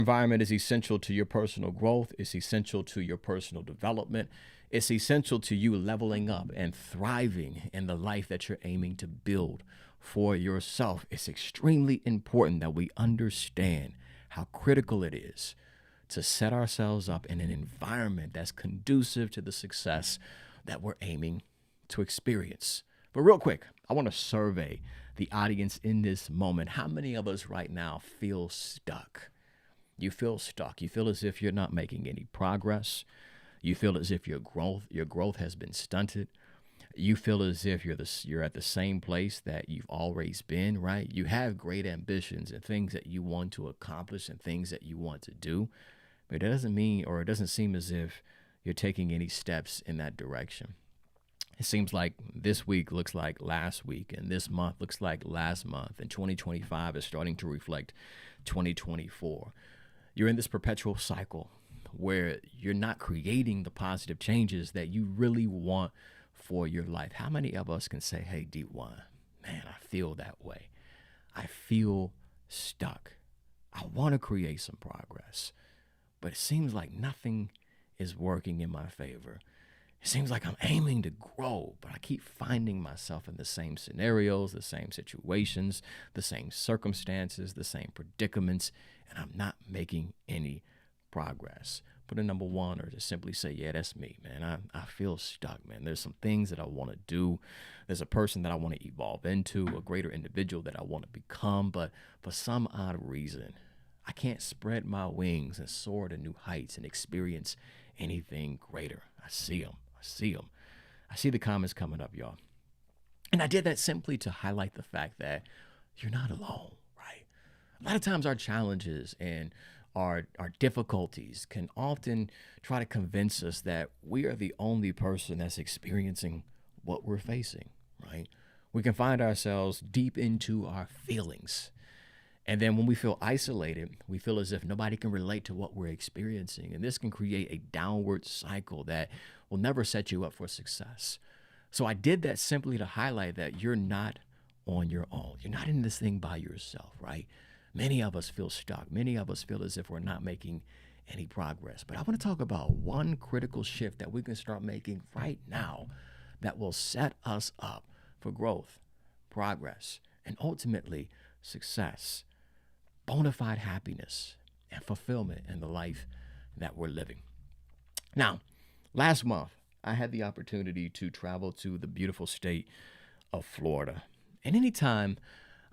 Environment is essential to your personal growth. It's essential to your personal development. It's essential to you leveling up and thriving in the life that you're aiming to build for yourself. It's extremely important that we understand how critical it is to set ourselves up in an environment that's conducive to the success that we're aiming to experience. But real quick, I want to survey the audience in this moment. How many of us right now feel stuck? You feel stuck. You feel as if you're not making any progress. You feel as if your growth has been stunted. You feel as if you're at the same place that you've always been, right? You have great ambitions and things that you want to accomplish and things that you want to do, but it doesn't mean, or it doesn't seem as if you're taking any steps in that direction. It seems like this week looks like last week, and this month looks like last month, and 2025 is starting to reflect 2024. You're in this perpetual cycle where you're not creating the positive changes that you really want for your life. How many of us can say, hey, D1, man, I feel that way. I feel stuck. I want to create some progress, but it seems like nothing is working in my favor. It seems like I'm aiming to grow, but I keep finding myself in the same scenarios, the same situations, the same circumstances, the same predicaments, and I'm not making any progress. Put a number one, or just simply say, yeah, that's me, man. I feel stuck, man. There's some things that I want to do. There's a person that I want to evolve into, a greater individual that I want to become, but for some odd reason, I can't spread my wings and soar to new heights and experience anything greater. I see them. I see them. I see the comments coming up, y'all. And I did that simply to highlight the fact that you're not alone, right? A lot of times our challenges and our difficulties can often try to convince us that we are the only person that's experiencing what we're facing, right? We can find ourselves deep into our feelings. And then when we feel isolated, we feel as if nobody can relate to what we're experiencing. And this can create a downward cycle that will never set you up for success. So I did that simply to highlight that you're not on your own. You're not in this thing by yourself, right? Many of us feel stuck. Many of us feel as if we're not making any progress. But I want to talk about one critical shift that we can start making right now that will set us up for growth, progress, and ultimately success, bona fide happiness, and fulfillment in the life that we're living. Now, last month, I had the opportunity to travel to the beautiful state of Florida. And anytime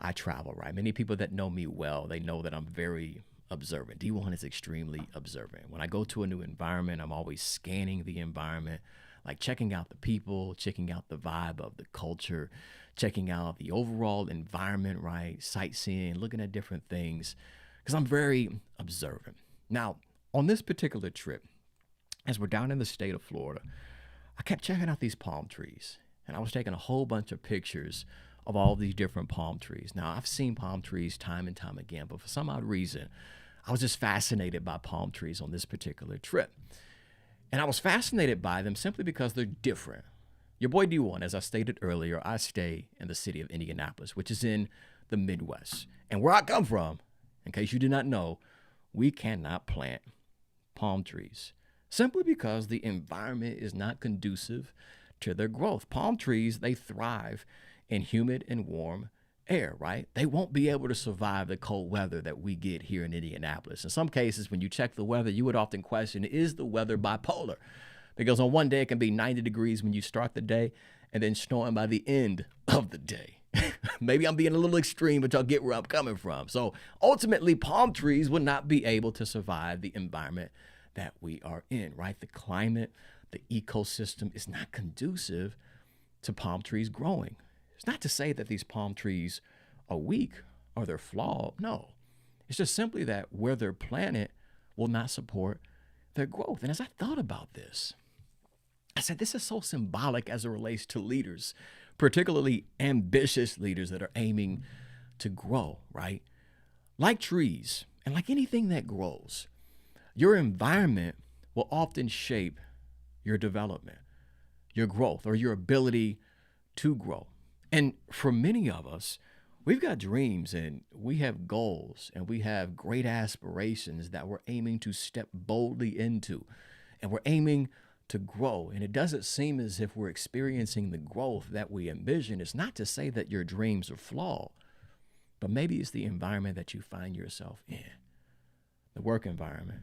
I travel, right, many people that know me well, they know that I'm very observant. D1 is extremely observant. When I go to a new environment, I'm always scanning the environment, like checking out the people, checking out the vibe of the culture, checking out the overall environment, right, sightseeing, looking at different things, because I'm very observant. Now, on this particular trip, as we're down in the state of Florida, I kept checking out these palm trees, and I was taking a whole bunch of pictures of all these different palm trees. Now, I've seen palm trees time and time again, but for some odd reason, I was just fascinated by palm trees on this particular trip. And I was fascinated by them simply because they're different. Your boy D1, as I stated earlier, I stay in the city of Indianapolis, which is in the Midwest. And where I come from, in case you do not know, we cannot plant palm trees simply because the environment is not conducive to their growth. Palm trees, they thrive in humid and warm air, right? They won't be able to survive the cold weather that we get here in Indianapolis. In some cases, when you check the weather, you would often question, is the weather bipolar? Because on one day, it can be 90 degrees when you start the day and then snowing by the end of the day. Maybe I'm being a little extreme, but y'all get where I'm coming from. So ultimately, palm trees will not be able to survive the environment that we are in, right? The climate, the ecosystem is not conducive to palm trees growing. It's not to say that these palm trees are weak or they're flawed. No, it's just simply that where they're planted will not support their growth. And as I thought about this, I said, this is so symbolic as it relates to leaders, particularly ambitious leaders that are aiming to grow, right? Like trees and like anything that grows, your environment will often shape your development, your growth, or your ability to grow. And for many of us, We've got dreams and we have goals and we have great aspirations that we're aiming to step boldly into, and we're aiming to grow. And it doesn't seem as if we're experiencing the growth that we envision. It's not to say that your dreams are flawed, but maybe it's the environment that you find yourself in, the work environment,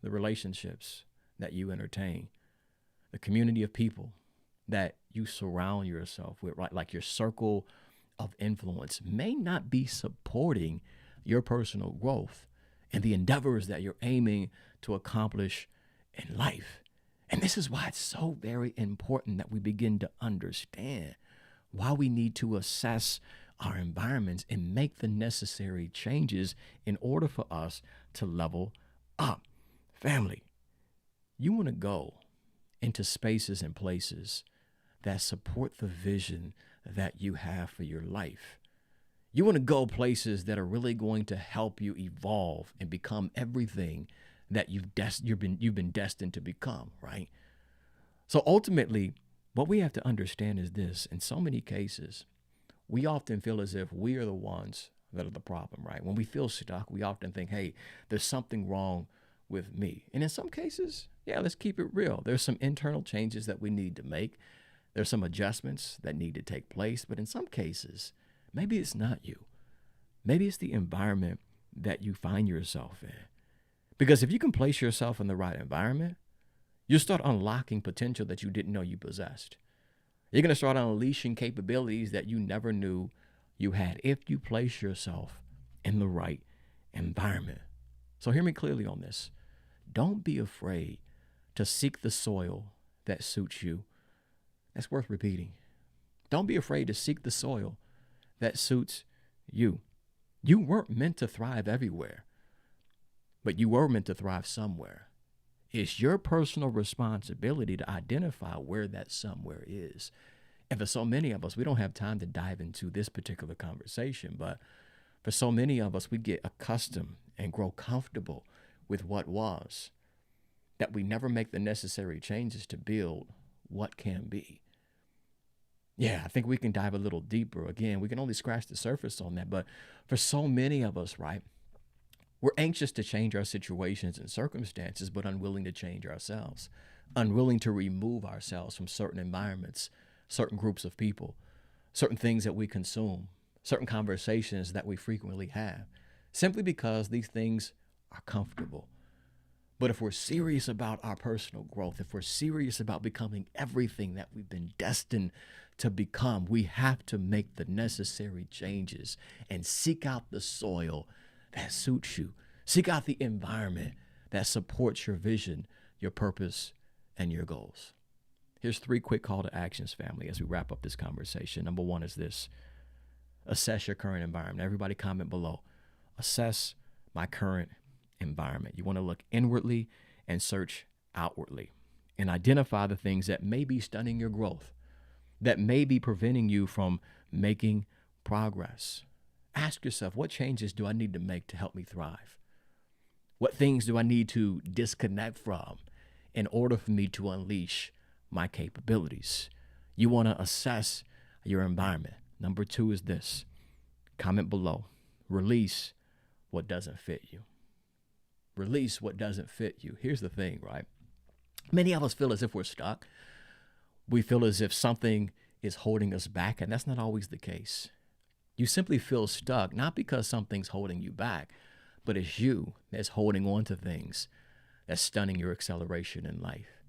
the relationships that you entertain, the community of people that you surround yourself with, right? Like your circle of influence may not be supporting your personal growth and the endeavors that you're aiming to accomplish in life. And this is why it's so very important that we begin to understand why we need to assess our environments and make the necessary changes in order for us to level up. Family, you want to go into spaces and places that support the vision that you have for your life. You want to go places that are really going to help you evolve and become everything that you've been destined to become, right? So ultimately, what we have to understand is this: in so many cases, we often feel as if we are the ones that are the problem, right? When we feel stuck, we often think, hey, there's something wrong with me. And in some cases, yeah, let's keep it real. There's some internal changes that we need to make. There's some adjustments that need to take place. But in some cases, maybe it's not you. Maybe it's the environment that you find yourself in. Because if you can place yourself in the right environment, you'll start unlocking potential that you didn't know you possessed. You're going to start unleashing capabilities that you never knew you had if you place yourself in the right environment. So hear me clearly on this. Don't be afraid to seek the soil that suits you. That's worth repeating. Don't be afraid to seek the soil that suits you. You weren't meant to thrive everywhere, but you were meant to thrive somewhere. It's your personal responsibility to identify where that somewhere is. And for so many of us, we don't have time to dive into this particular conversation, but for so many of us, we get accustomed and grow comfortable with what was, that we never make the necessary changes to build what can be. Yeah, I think we can dive a little deeper. Again, we can only scratch the surface on that. But for so many of us, right, we're anxious to change our situations and circumstances, but unwilling to change ourselves, unwilling to remove ourselves from certain environments, certain groups of people, certain things that we consume, certain conversations that we frequently have, simply because these things are comfortable. But if we're serious about our personal growth, if we're serious about becoming everything that we've been destined to become, we have to make the necessary changes and seek out the soil that suits you. Seek out the environment that supports your vision, your purpose, and your goals. Here's 3 quick call to actions, family, as we wrap up this conversation. Number 1 is this: assess your current environment. Everybody comment below. Assess my current environment. You want to look inwardly and search outwardly and identify the things that may be stunning your growth, that may be preventing you from making progress. Ask yourself, what changes do I need to make to help me thrive? What things do I need to disconnect from in order for me to unleash my capabilities? You want to assess your environment. Number 2 is this: comment below. Release what doesn't fit you. Release what doesn't fit you. Here's the thing, right? Many of us feel as if we're stuck. We feel as if something is holding us back, and that's not always the case. You simply feel stuck, not because something's holding you back, but it's you that's holding on to things that's stunning your acceleration in life.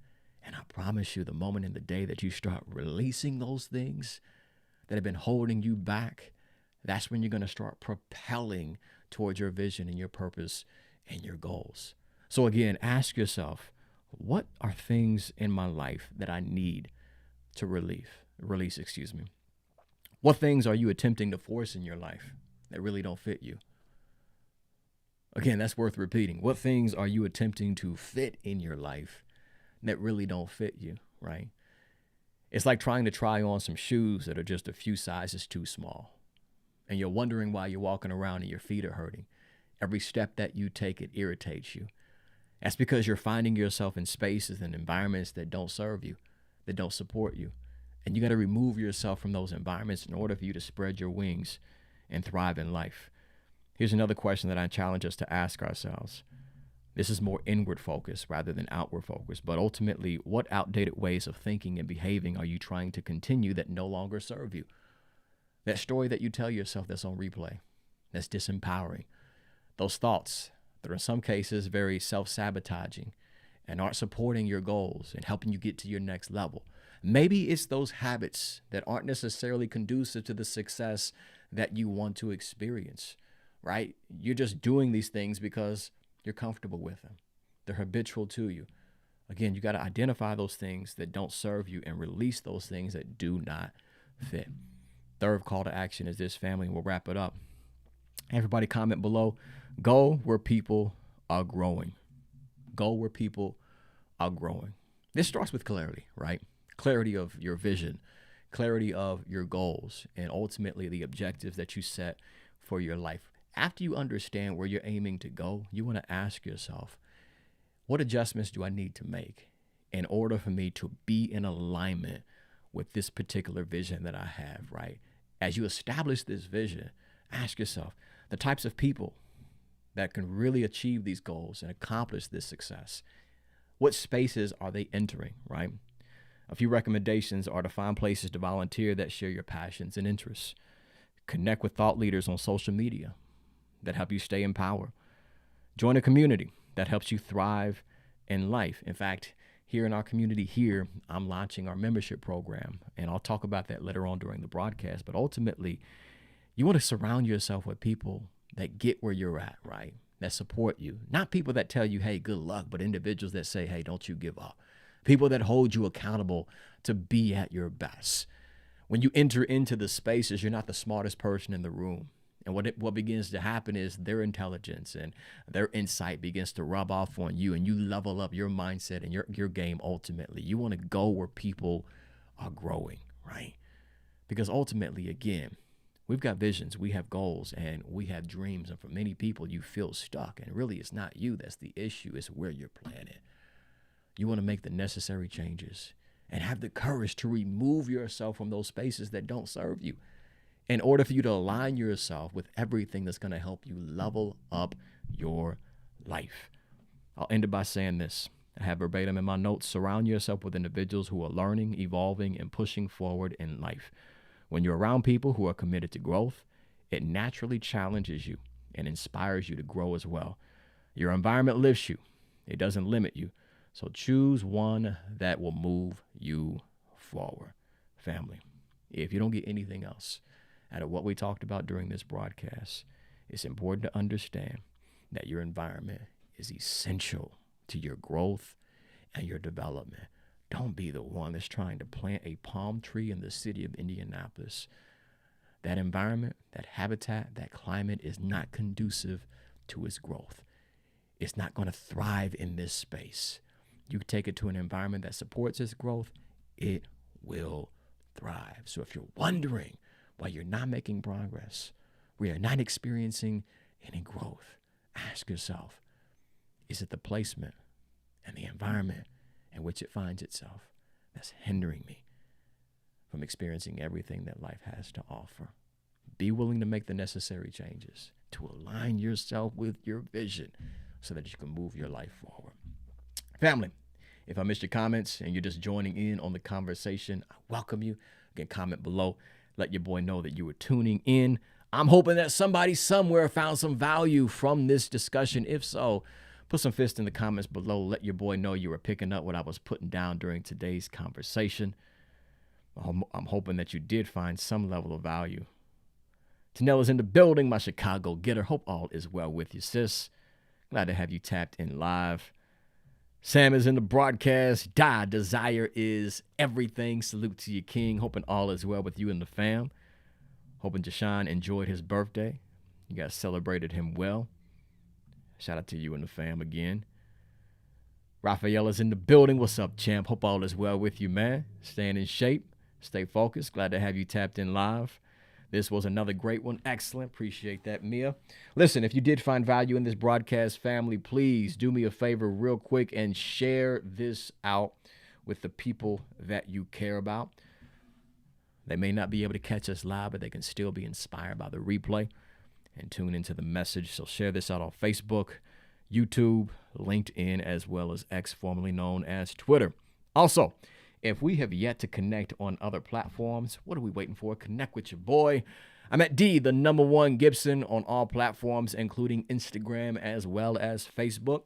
And I promise you, the moment in the day that you start releasing those things that have been holding you back, that's when you're going to start propelling towards your vision and your purpose and your goals. So again, ask yourself, what are things in my life that I need to release? What things are you attempting to force in your life that really don't fit you? Again, that's worth repeating. What things are you attempting to fit in your life that really don't fit you, right? It's like trying to try on some shoes that are just a few sizes too small. And you're wondering why you're walking around and your feet are hurting. Every step that you take, it irritates you. That's because you're finding yourself in spaces and environments that don't serve you, that don't support you. And you got to remove yourself from those environments in order for you to spread your wings and thrive in life. Here's another question that I challenge us to ask ourselves. This is more inward focused rather than outward focused. But ultimately, what outdated ways of thinking and behaving are you trying to continue that no longer serve you? That story that you tell yourself that's on replay, that's disempowering. Those thoughts that are in some cases very self-sabotaging and aren't supporting your goals and helping you get to your next level. Maybe it's those habits that aren't necessarily conducive to the success that you want to experience, right? You're just doing these things because you're comfortable with them. They're habitual to you. Again, you got to identify those things that don't serve you and release those things that do not fit. Third call to action is this, family, and we'll wrap it up. Everybody comment below. Go where people are growing. Go where people are growing. This starts with clarity, right? Clarity of your vision, clarity of your goals, and ultimately the objectives that you set for your life. After you understand where you're aiming to go, you want to ask yourself, what adjustments do I need to make in order for me to be in alignment with this particular vision that I have, right? As you establish this vision, ask yourself the types of people that can really achieve these goals and accomplish this success. What spaces are they entering, right? A few recommendations are to find places to volunteer that share your passions and interests. Connect with thought leaders on social media that help you stay in power. Join a community that helps you thrive in life. In fact, here in our community here, I'm launching our membership program, and I'll talk about that later on during the broadcast. But ultimately, you want to surround yourself with people that get where you're at, right? That support you. Not people that tell you, hey, good luck, but individuals that say, hey, don't you give up. People that hold you accountable to be at your best. When you enter into the spaces, you're not the smartest person in the room. And what begins to happen is their intelligence and their insight begins to rub off on you, and you level up your mindset and your game ultimately. You want to go where people are growing, right? Because ultimately, again, we've got visions, we have goals, and we have dreams. And for many people, you feel stuck. And really, it's not you that's the issue. It's where you're planted. You want to make the necessary changes and have the courage to remove yourself from those spaces that don't serve you in order for you to align yourself with everything that's going to help you level up your life. I'll end it by saying this. I have verbatim in my notes. Surround yourself with individuals who are learning, evolving, and pushing forward in life. When you're around people who are committed to growth, it naturally challenges you and inspires you to grow as well. Your environment lifts you. It doesn't limit you. So choose one that will move you forward. Family, if you don't get anything else out of what we talked about during this broadcast, it's important to understand that your environment is essential to your growth and your development. Don't be the one that's trying to plant a palm tree in the city of Indianapolis. That environment, that habitat, that climate is not conducive to its growth. It's not going to thrive in this space. You take it to an environment that supports its growth, it will thrive. So if you're wondering why you're not making progress, why you're not experiencing any growth, ask yourself, is it the placement and the environment in which it finds itself that's hindering me from experiencing everything that life has to offer? Be willing to make the necessary changes to align yourself with your vision so that you can move your life forward. Family, if I missed your comments and you're just joining in on the conversation, I welcome you. Again, comment below. Let your boy know that you were tuning in. I'm hoping that somebody somewhere found some value from this discussion. If so, put some fists in the comments below. Let your boy know you were picking up what I was putting down during today's conversation. I'm hoping that you did find some level of value. Tanella's in the building, my Chicago getter. Hope all is well with you, sis. Glad to have you tapped in live. Sam is in the broadcast. Desire is everything. Salute to you, King. Hoping all is well with you and the fam. Hoping Jashawn enjoyed his birthday. You guys celebrated him well. Shout out to you and the fam again. Raphael is in the building. What's up, champ? Hope all is well with you, man. Staying in shape. Stay focused. Glad to have you tapped in live. This was another great one. Excellent. Appreciate that, Mia. Listen, if you did find value in this broadcast, family, please do me a favor real quick and share this out with the people that you care about. They may not be able to catch us live, but they can still be inspired by the replay and tune into the message. So share this out on Facebook, YouTube, LinkedIn, as well as X, formerly known as Twitter. Also, if we have yet to connect on other platforms, what are we waiting for? Connect with your boy. I'm at #1 Gibson on all platforms, including Instagram as well as Facebook.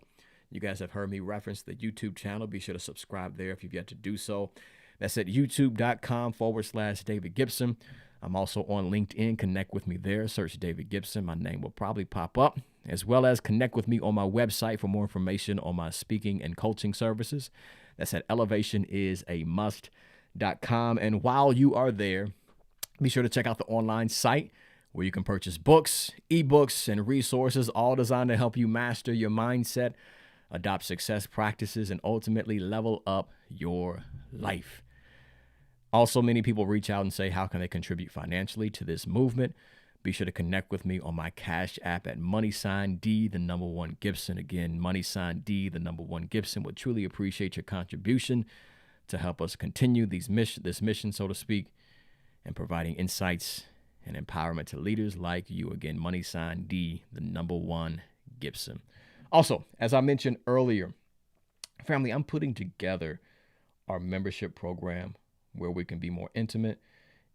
You guys have heard me reference the YouTube channel. Be sure to subscribe there if you've yet to do so. That's at youtube.com/David Gibson. I'm also on LinkedIn. Connect with me there. Search David Gibson. My name will probably pop up, as well as connect with me on my website for more information on my speaking and coaching services. That's at elevationIsAmust.com. And while you are there, be sure to check out the online site where you can purchase books, ebooks, and resources, all designed to help you master your mindset, adopt success practices, and ultimately level up your life. Also, many people reach out and say, how can they contribute financially to this movement? Be sure to connect with me on my Cash App at $D1 Gibson. Again, $D1 Gibson. Would truly appreciate your contribution to help us continue this mission, so to speak, and providing insights and empowerment to leaders like you. Again, $D1 Gibson. Also, as I mentioned earlier, family, I'm putting together our membership program where we can be more intimate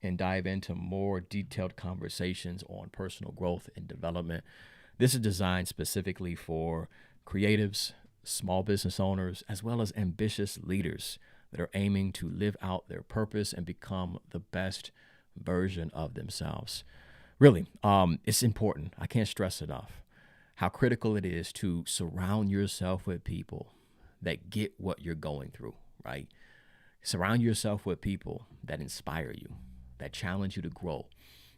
and dive into more detailed conversations on personal growth and development. This is designed specifically for creatives, small business owners, as well as ambitious leaders that are aiming to live out their purpose and become the best version of themselves. Really, it's important. I can't stress enough how critical it is to surround yourself with people that get what you're going through, right? Surround yourself with people that inspire you, that challenge you to grow,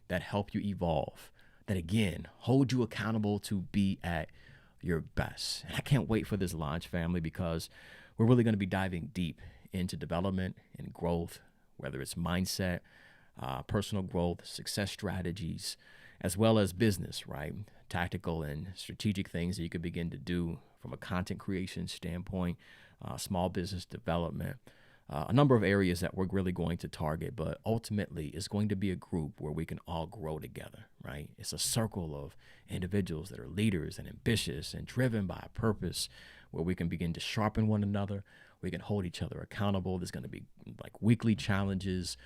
that help you evolve, that, again, hold you accountable to be at your best. And I can't wait for this launch, family, because we're really going to be diving deep into development and growth, whether it's mindset, personal growth, success strategies, as well as business, right? Tactical and strategic things that you could begin to do from a content creation standpoint, small business development, a number of areas that we're really going to target, but ultimately it's going to be a group where we can all grow together, right? It's a circle of individuals that are leaders and ambitious and driven by a purpose, where we can begin to sharpen one another. We can hold each other accountable. There's going to be like weekly challenges.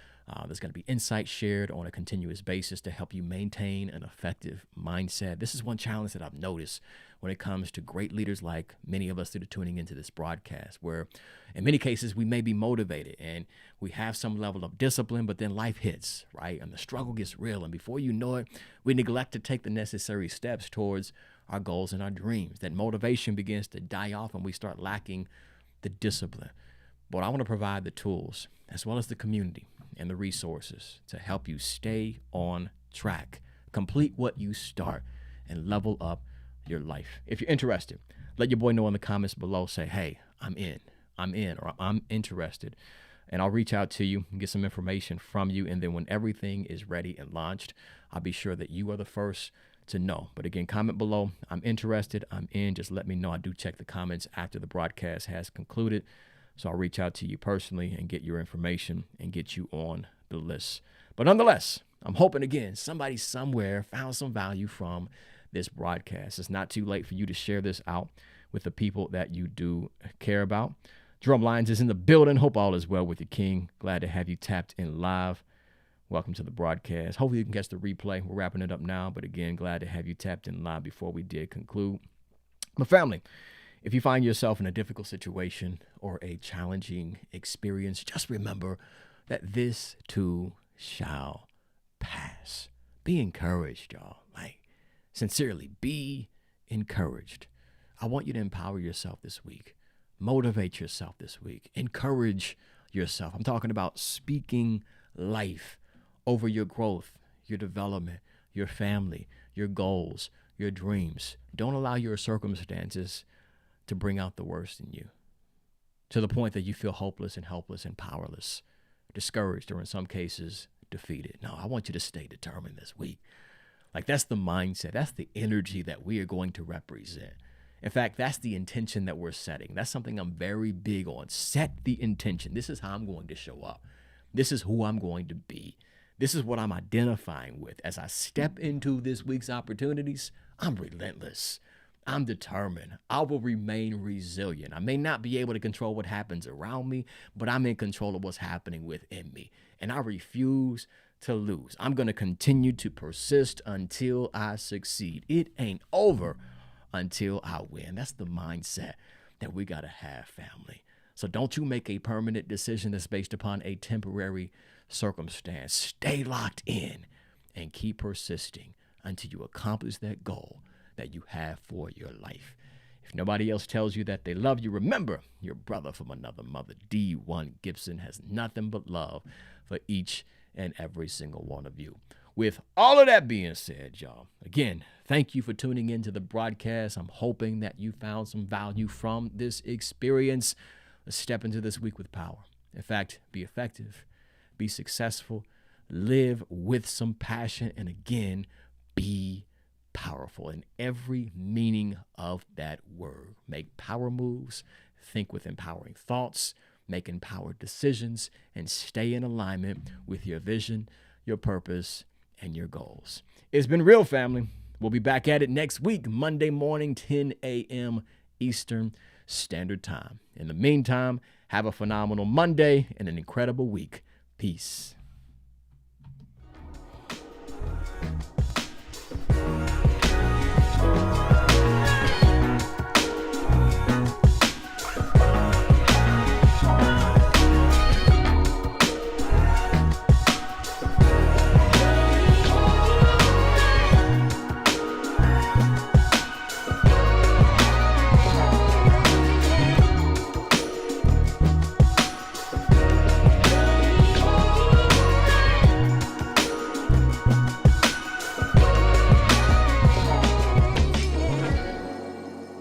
There's going to be insights shared on a continuous basis to help you maintain an effective mindset. This is one challenge that I've noticed when it comes to great leaders like many of us that are tuning into this broadcast, where in many cases we may be motivated and we have some level of discipline, but then life hits, right? And the struggle gets real. And before you know it, we neglect to take the necessary steps towards our goals and our dreams. That motivation begins to die off and we start lacking the discipline. But I want to provide the tools as well as the community and the resources to help you stay on track, complete what you start, and level up your life. If you're interested, let your boy know in the comments below. Say, hey, I'm in, or I'm interested. And I'll reach out to you and get some information from you. And then when everything is ready and launched, I'll be sure that you are the first to know. But again, comment below. I'm interested. I'm in. Just let me know. I do check the comments after the broadcast has concluded. So I'll reach out to you personally and get your information and get you on the list. But nonetheless, I'm hoping, again, somebody somewhere found some value from this broadcast. It's not too late for you to share this out with the people that you do care about. Drum Lines is in the building. Hope all is well with you, King. Glad to have you tapped in live. Welcome to the broadcast. Hopefully you can catch the replay. We're wrapping it up now, but again, glad to have you tapped in live before we did conclude. But family, if you find yourself in a difficult situation or a challenging experience, just remember that this too shall pass. Be encouraged, y'all. Like, sincerely, be encouraged. I want you to empower yourself this week. Motivate yourself this week. Encourage yourself. I'm talking about speaking life over your growth, your development, your family, your goals, your dreams. Don't allow your circumstances to bring out the worst in you, to the point that you feel hopeless and helpless and powerless, discouraged, or in some cases, defeated. No, I want you to stay determined this week. Like, that's the mindset. That's the energy that we are going to represent. In fact, that's the intention that we're setting. That's something I'm very big on. Set the intention. This is how I'm going to show up. This is who I'm going to be. This is what I'm identifying with. As I step into this week's opportunities, I'm relentless. I'm determined. I will remain resilient. I may not be able to control what happens around me, but I'm in control of what's happening within me. And I refuse to lose. I'm going to continue to persist until I succeed. It ain't over until I win. That's the mindset that we got to have, family. So don't you make a permanent decision that's based upon a temporary circumstance. Stay locked in and keep persisting until you accomplish that goal that you have for your life. If nobody else tells you that they love you, remember your brother from another mother, D1 Gibson, has nothing but love for each and every single one of you. With all of that being said, y'all, again, thank you for tuning into the broadcast. I'm hoping that you found some value from this experience. Let's step into this week with power. In fact, be effective, be successful, live with some passion, and again, be powerful in every meaning of that word. Make power moves, think with empowering thoughts, make empowered decisions, and stay in alignment with your vision, your purpose, and your goals. It's been real, family. We'll be back at it next week, Monday morning, 10 a.m. Eastern Standard Time. In the meantime, have a phenomenal Monday and an incredible week. Peace.